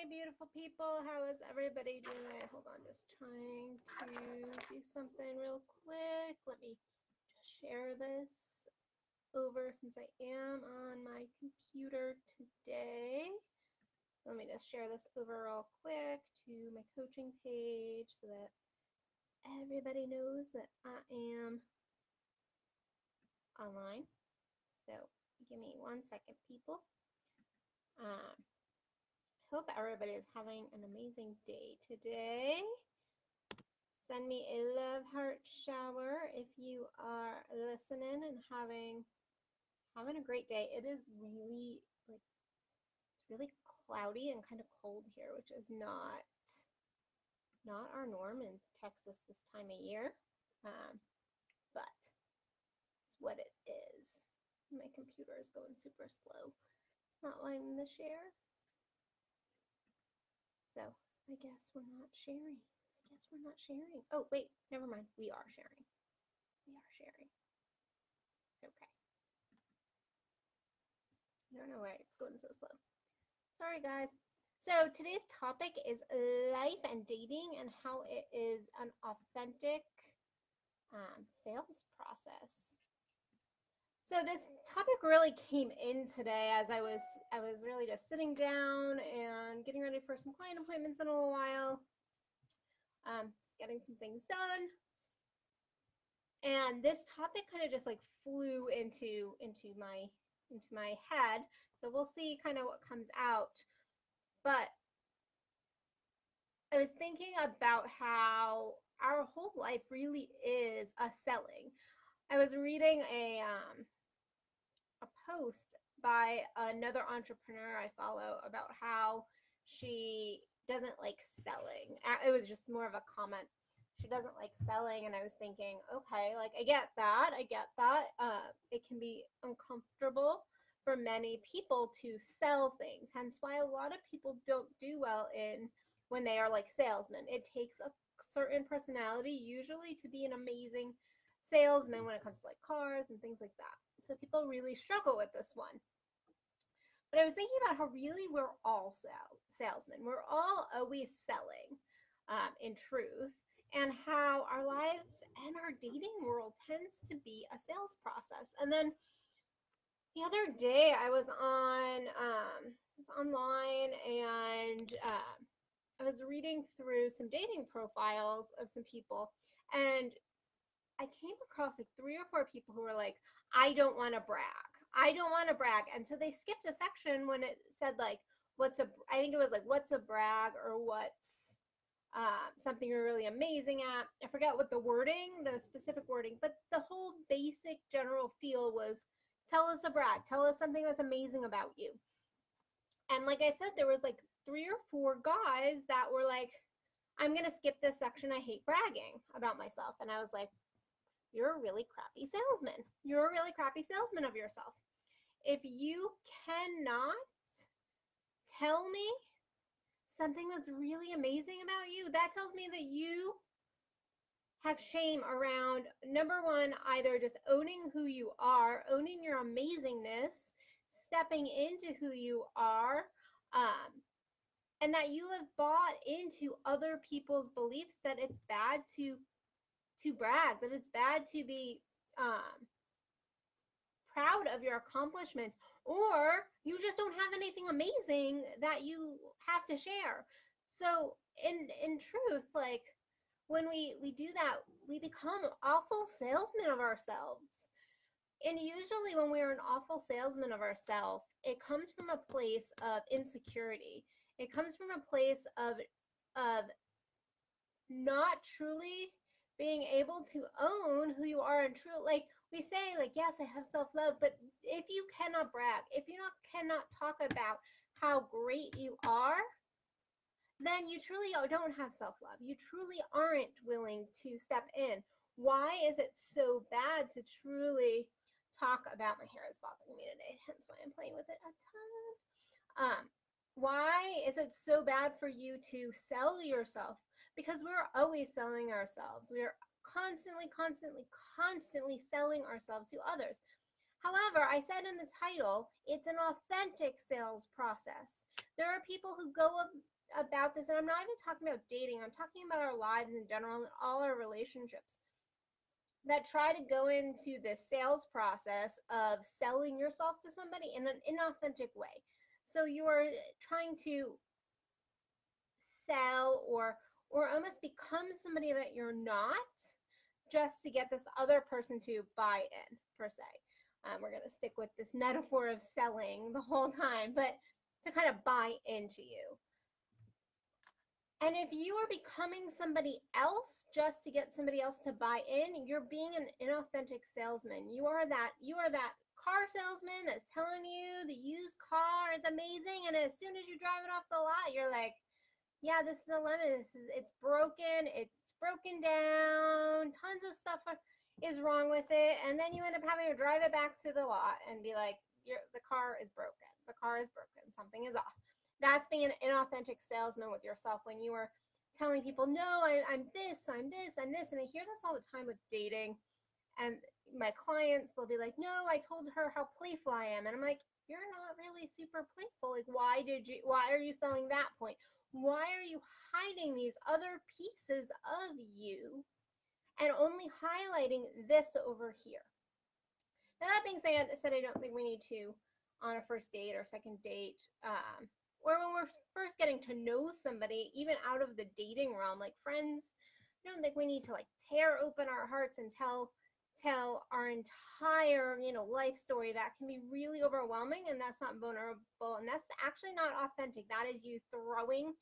Hi, beautiful people. How is everybody doing? Hold on, just trying to do something real quick. Let me just share this over since I am on my computer today. Let me just share this over real quick to my coaching page so that everybody knows that I am online. So give me 1 second, people. Hope everybody is having an amazing day today. Send me a love heart shower if you are listening and having a great day. It is really it's really cloudy and kind of cold here, which is not our norm in Texas this time of year, but it's what it is. My computer is going super slow. It's not wanting to share. So I guess we're not sharing. Oh, wait, never mind. We are sharing. Okay. I don't know why it's going so slow. Sorry, guys. So today's topic is life and dating and how it is an authentic sales process. So this topic really came in today as I was really just sitting down and getting ready for some client appointments in a little while, just getting some things done, and this topic kind of just like flew into my head. So we'll see kind of what comes out. But I was thinking about how our whole life really is a selling. I was reading a post by another entrepreneur I follow about how she doesn't like selling. It was just more of a comment. She doesn't like selling, and I was thinking, okay, like I get that. It can be uncomfortable for many people to sell things, hence why a lot of people don't do well when they are like salesmen. It takes a certain personality usually to be an amazing salesman when it comes to like cars and things like that. So people really struggle with this one. But I was thinking about how really we're all salesmen. We're all always selling, in truth, and how our lives and our dating world tends to be a sales process. And then the other day I was online and I was reading through some dating profiles of some people, and I came across like 3 or 4 people who were like, I don't want to brag. And so they skipped a section when it said like, I think it was like, what's a brag, or what's something you're really amazing at. I forgot what the specific wording, but the whole basic general feel was, tell us a brag. Tell us something that's amazing about you. And like I said, there was like 3 or 4 guys that were like, I'm going to skip this section. I hate bragging about myself. And I was like, you're a really crappy salesman. You're a really crappy salesman of yourself. If you cannot tell me something that's really amazing about you, that tells me that you have shame around, number one, either just owning who you are, owning your amazingness, stepping into who you are, and that you have bought into other people's beliefs that it's bad to brag, that it's bad to be proud of your accomplishments, or you just don't have anything amazing that you have to share. So in truth, like when we do that, we become awful salesmen of ourselves. And usually when we're an awful salesman of ourselves, it comes from a place of insecurity. It comes from a place of not truly being able to own who you are and true. Like we say, like, yes, I have self-love, but if you cannot brag, if you cannot talk about how great you are, then you truly don't have self-love. You truly aren't willing to step in. Why is it so bad to truly talk about, my hair is bothering me today, hence why I'm playing with it a ton. Why is it so bad for you to sell yourself? Because we're always selling ourselves. We're constantly selling ourselves to others. However, I said in the title, it's an authentic sales process. There are people who go about this, and I'm not even talking about dating, I'm talking about our lives in general and all our relationships, that try to go into this sales process of selling yourself to somebody in an inauthentic way. So you are trying to sell or almost become somebody that you're not, just to get this other person to buy in, per se. We're going to stick with this metaphor of selling the whole time, but to kind of buy into you. And if you are becoming somebody else just to get somebody else to buy in, you're being an inauthentic salesman. You are that car salesman that's telling you the used car is amazing, and as soon as you drive it off the lot, you're like, yeah, this is a lemon. It's broken. It's broken down. Tons of stuff is wrong with it, and then you end up having to drive it back to the lot and be like, the car is broken. The car is broken. Something is off. That's being an inauthentic salesman with yourself, when you are telling people, no, I'm this, I'm this, I'm this. And I hear this all the time with dating. And my clients, they'll be like, no, I told her how playful I am. And I'm like, you're not really super playful. Like, why are you selling that point? Why are you hiding these other pieces of you and only highlighting this over here? Now, that being said, I don't think we need to, on a first date or second date, or when we're first getting to know somebody, even out of the dating realm, like friends, I don't think we need to like tear open our hearts and tell our entire, life story. That can be really overwhelming, and that's not vulnerable, and that's actually not authentic. That is you throwing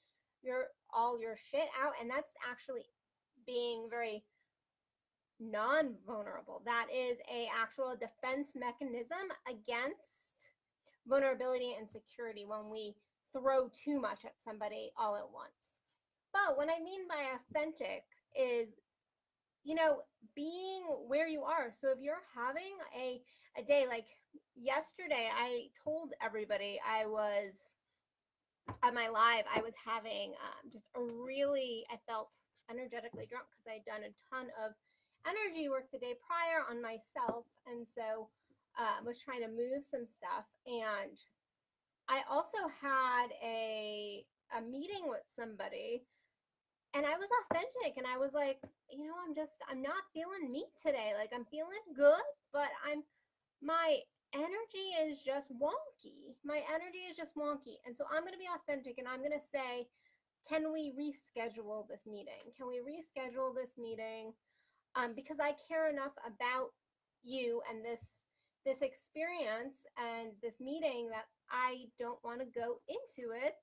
all your shit out, and that's actually being very non-vulnerable. That is a actual defense mechanism against vulnerability and security, when we throw too much at somebody all at once. But what I mean by authentic is, being where you are. So if you're having a day like yesterday, I told everybody I was at my live, I was having I felt energetically drunk because I had done a ton of energy work the day prior on myself, and so was trying to move some stuff. And I also had a meeting with somebody, and I was authentic, and I was like, I'm not feeling me today. Like, I'm feeling good, but my energy is just wonky. My energy is just wonky. And so I'm going to be authentic, and I'm going to say, can we reschedule this meeting? Can we reschedule this meeting? Because I care enough about you and this experience and this meeting that I don't want to go into it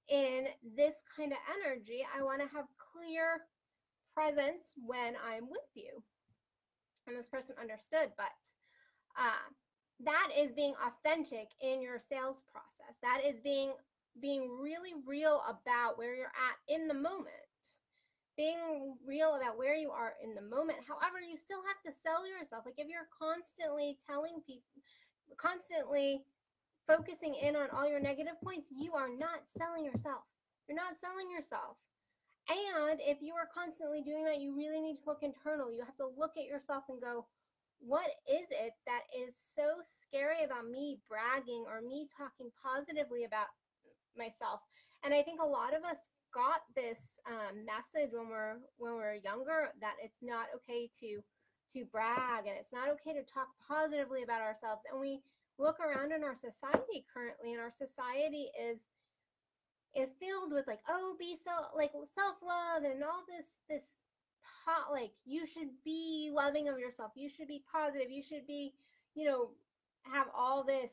in this kind of energy. I want to have clear presence when I'm with you. And this person understood, but that is being authentic in your sales process. That is being really real about where you're at in the moment. Being real about where you are in the moment. However, you still have to sell yourself. Like, if you're constantly telling people, constantly focusing in on all your negative points, you are not selling yourself. You're not selling yourself. And if you are constantly doing that, you really need to look internal. You have to look at yourself and go, what is it that is so scary about me bragging or me talking positively about myself? And I think a lot of us got this message when we're younger, that it's not okay to brag, and it's not okay to talk positively about ourselves. And we look around in our society currently, and our society is filled with like, oh, be self-love and all this like, you should be loving of yourself, you should be positive, you should be, have all this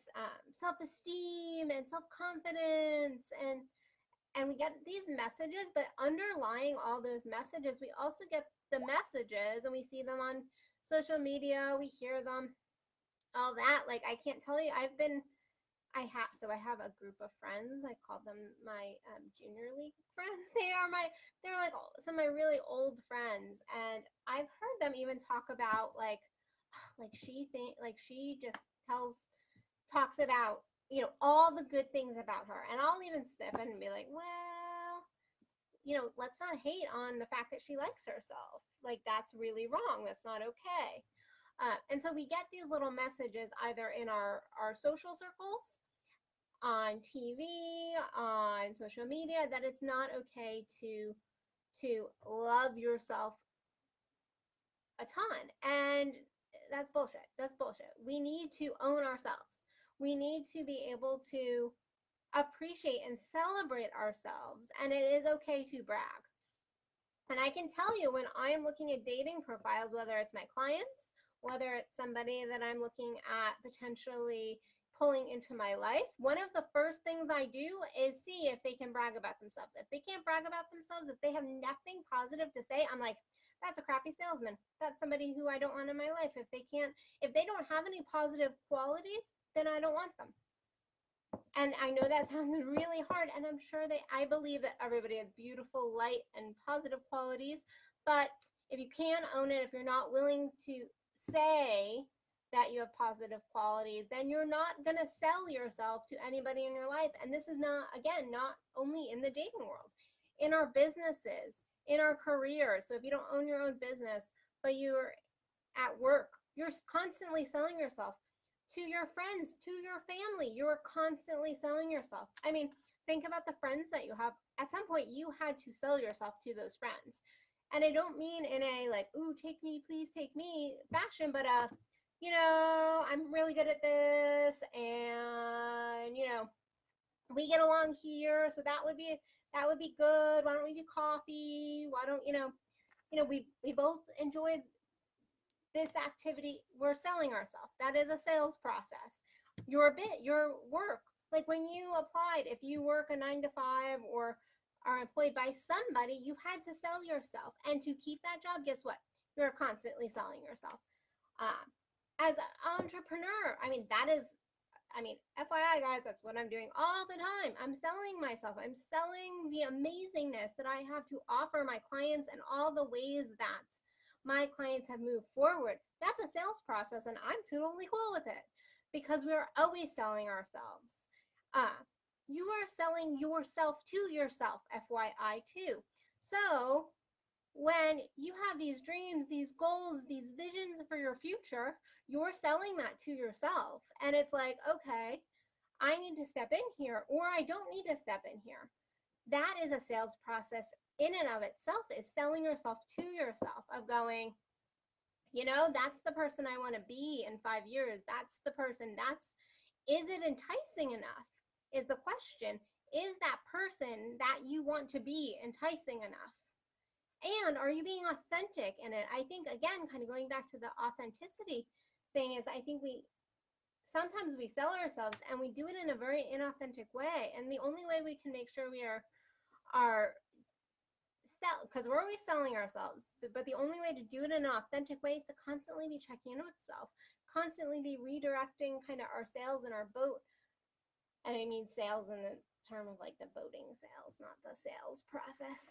self-esteem and self-confidence, and we get these messages. But underlying all those messages, we also get the messages, and we see them on social media, we hear them, all that. Like, I can't tell you, I have a group of friends. I call them my junior league friends. They're like some of my really old friends, and I've heard them even talk about she just talks about all the good things about her, and I'll even sniff and be like, well, let's not hate on the fact that she likes herself. Like, that's really wrong. That's not okay. And so we get these little messages either in our social circles, on TV, on social media, that it's not okay to love yourself a ton. And that's bullshit. That's bullshit. We need to own ourselves. We need to be able to appreciate and celebrate ourselves, and it is okay to brag. And I can tell you, when I am looking at dating profiles, whether it's my clients, whether it's somebody that I'm looking at potentially pulling into my life, one of the first things I do is see if they can brag about themselves. If they can't brag about themselves, if they have nothing positive to say, I'm like, that's a crappy salesman. That's somebody who I don't want in my life. If they don't have any positive qualities, then I don't want them. And I know that sounds really hard, and I believe that everybody has beautiful, light, and positive qualities. But if you can't own it, if you're not willing to say that you have positive qualities, then you're not going to sell yourself to anybody in your life. And this is not, again, not only in the dating world, in our businesses, in our careers. So if you don't own your own business, but you're at work, you're constantly selling yourself to your friends, to your family. You're constantly selling yourself. I mean, think about the friends that you have. At some point, you had to sell yourself to those friends. And I don't mean in a like, ooh, take me, please take me fashion, but I'm really good at this, and we get along here, so that would be good. Why don't we do coffee? Why don't we both enjoy this activity. We're selling ourselves. That is a sales process. Your work, like when you applied, if you work a 9 to 5 or are employed by somebody, you had to sell yourself. And to keep that job, guess what? You're constantly selling yourself. As an entrepreneur, FYI, guys, that's what I'm doing all the time. I'm selling myself. I'm selling the amazingness that I have to offer my clients and all the ways that my clients have moved forward. That's a sales process, and I'm totally cool with it because we're always selling ourselves. You are selling yourself to yourself, FYI, too. So when you have these dreams, these goals, these visions for your future, you're selling that to yourself. And it's like, okay, I need to step in here, or I don't need to step in here. That is a sales process in and of itself, is selling yourself to yourself, of going, that's the person I want to be in 5 years. That's the person. Is it enticing enough? Is the question. Is that person that you want to be enticing enough? And are you being authentic in it? I think, again, kind of going back to the authenticity thing, is I think sometimes we sell ourselves and we do it in a very inauthentic way. And the only way we can make sure we are because we're always selling ourselves, but the only way to do it in an authentic way is to constantly be checking in with self, constantly be redirecting kind of our sails in our boat. And I mean sales in the term of like the boating sales, not the sales process.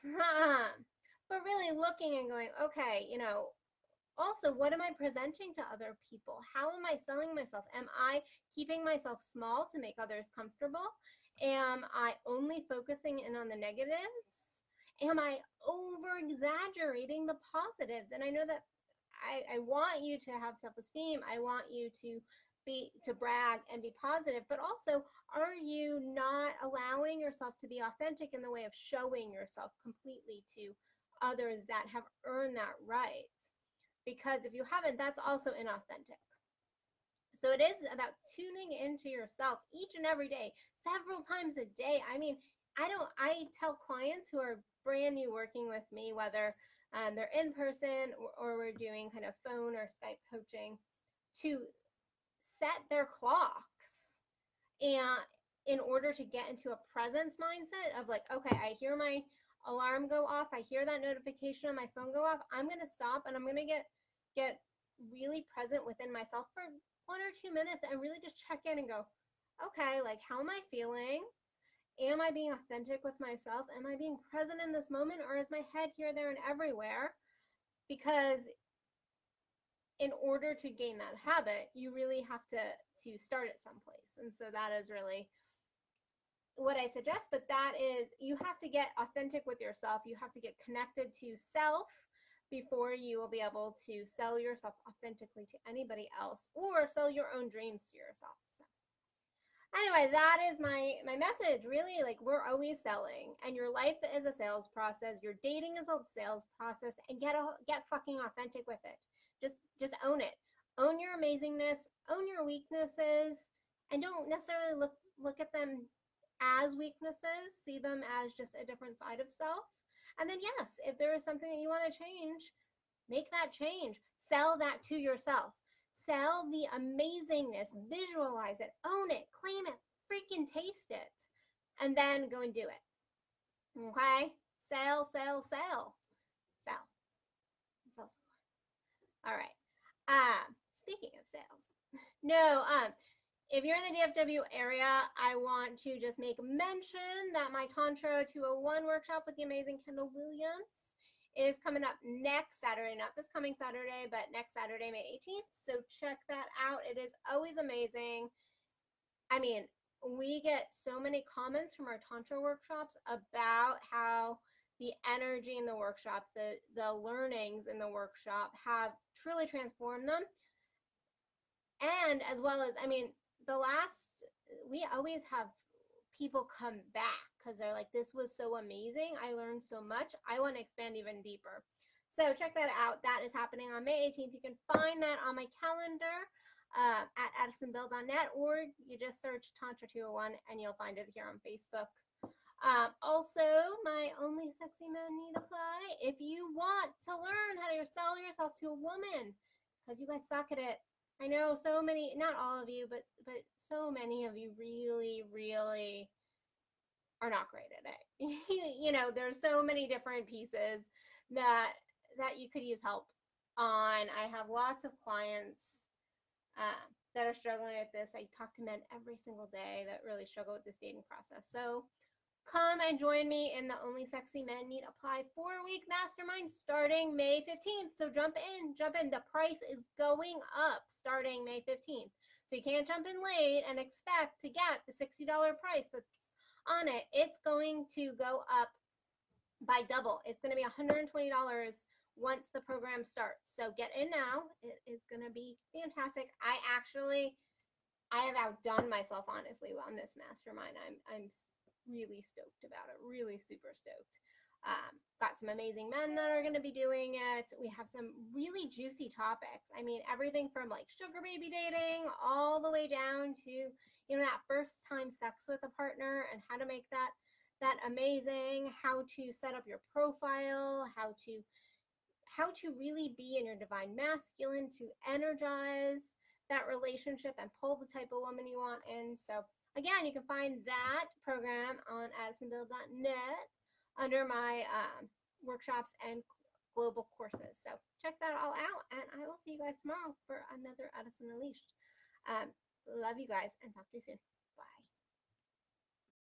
But really looking and going, okay, also, what am I presenting to other people? How am I selling myself? Am I keeping myself small to make others comfortable? Am I only focusing in on the negatives? Am I over-exaggerating the positives? And I know that I want you to have self-esteem. I want you to brag and be positive, but also, are you not allowing yourself to be authentic in the way of showing yourself completely to others that have earned that right? Because if you haven't, that's also inauthentic. So it is about tuning into yourself each and every day, several times a day. I mean, I tell clients who are brand new working with me, whether they're in person or we're doing kind of phone or Skype coaching, to set their clocks and in order to get into a presence mindset of like, okay, I hear my alarm go off, I hear that notification on my phone go off, I'm going to stop and I'm going to get really present within myself for 1 or 2 minutes and really just check in and go, okay, like, how am I feeling? Am I being authentic with myself? Am I being present in this moment, or is my head here, there, and everywhere? Because in order to gain that habit, you really have to start at some place. And so that is really what I suggest. But that is, you have to get authentic with yourself. You have to get connected to self before you will be able to sell yourself authentically to anybody else or sell your own dreams to yourself. So, Anyway, that is my message. Really, like, we're always selling, and your life is a sales process. Your dating is a sales process, and get fucking authentic with it. Just own it. Own your amazingness. Own your weaknesses, and don't necessarily look at them as weaknesses. See them as just a different side of self. And then yes, if there is something that you want to change, make that change. Sell that to yourself. Sell the amazingness, visualize it, own it, claim it, freaking taste it, and then go and do it. Okay? Sell, sell, sell. Sell. Sell some more. All right. Speaking of sales. No, if you're in the DFW area, I want to just make mention that my Tantra 201 workshop with the amazing Kendall Williams is coming up next Saturday, not this coming Saturday, but next Saturday, May 18th. So check that out. It is always amazing. I mean, we get so many comments from our Tantra workshops about how the energy in the workshop, the learnings in the workshop have truly transformed them. And as well as, I mean, we always have people come back because they're like, this was so amazing. I learned so much. I want to expand even deeper. So check that out. That is happening on May 18th. You can find that on my calendar at addisonbill.net, or you just search Tantra 201 and you'll find it here on Facebook. Also, my Only Sexy Men Need Apply. If you want to learn how to sell yourself to a woman, because you guys suck at it. I know so many, not all of you, but so many of you really, really are not great at it. You know, there's so many different pieces that you could use help on. I have lots of clients that are struggling with this. I talk to men every single day that really struggle with this dating process. So come and join me in the Only Sexy Men Need Apply 4-week mastermind starting May 15th. So jump in. The price is going up starting May 15th. So you can't jump in late and expect to get the $60 price that's on it. It's going to go up by double. It's going to be $120 once the program starts. So get in now. It is going to be fantastic. I have outdone myself, honestly, on this mastermind. I'm really stoked about it. Really super stoked. Got some amazing men that are going to be doing it. We have some really juicy topics. I mean, everything from like sugar baby dating all the way down to, you know, that first time sex with a partner and how to make that amazing, how to set up your profile, how to really be in your divine masculine to energize that relationship and pull the type of woman you want in. So again, you can find that program on addisonbill.net under my workshops and global courses. So check that all out, and I will see you guys tomorrow for another Addison Unleashed. Love you guys, and talk to you soon.